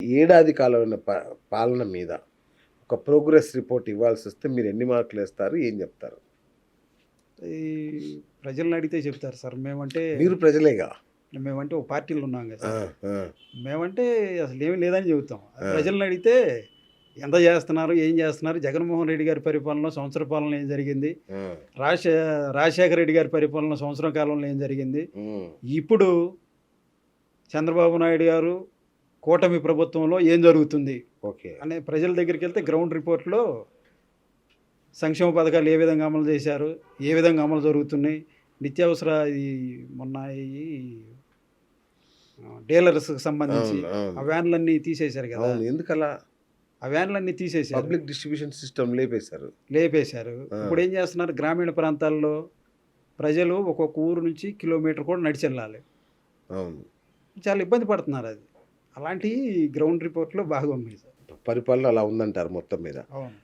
ఏడాది కాలమైన పాలన మీద ఒక ప్రోగ్రెస్ రిపోర్ట్ ఇవ్వాల్సి వస్తే మీరు ఎన్ని మార్కులు వేస్తారు? ఏం చెప్తారు? ఈ ప్రజల్ని అడిగితే చెప్తారు సార్. మీరు ప్రజలేగా. మేమంటే ఒక పార్టీలో ఉన్నాం కదా ఆ, సార్. ఆ, మేమంటే అసలు ఏమీ లేదని చెబుతాం. ఆ. ప్రజల్ని అడిగితే ఎంత చేస్తున్నారు, ఏం చేస్తున్నారు, జగన్మోహన్ రెడ్డి గారి పరిపాలన సంవత్సర పాలన ఏం జరిగింది, ఆ, రాజశేఖర రెడ్డి గారి పరిపాలన సంవత్సరం కాలంలో ఏం జరిగింది, ఉమ్, ఇప్పుడు చంద్రబాబు నాయుడు గారు కూటమి ప్రభుత్వంలో ఏం జరుగుతుంది ఓకే. అనే ప్రజల దగ్గరికి వెళ్తే గ్రౌండ్ రిపోర్ట్లో సంక్షేమ పథకాలు ఏ విధంగా అమలు చేశారు, ఏ విధంగా అమలు జరుగుతున్నాయి, నిత్యావసర ఈ మొన్న ఈ డీలర్స్కి సంబంధించి అవును, అవును. ఆ వ్యాన్లన్నీ తీసేశారు కదా. అవును, ఎందుకలా? ఆ వ్యాన్లన్నీ తీసేశారు, పబ్లిక్ డిస్ట్రిబ్యూషన్ సిస్టమ్ లేపేశారు. లేపేశారు. ఆ. ఇప్పుడు ఏం చేస్తున్నారు, గ్రామీణ ప్రాంతాల్లో ప్రజలు ఒక్కొక్క ఊరు నుంచి కిలోమీటర్ కూడా నడిచి వెళ్ళాలి. అవును. చాలా ఇబ్బంది పడుతున్నారు. అది అలాంటి గ్రౌండ్ రిపోర్ట్లో బాగా ఉన్నాయి సార్. పరిపాలన అలా ఉందంటారు మొత్తం మీద. అవును.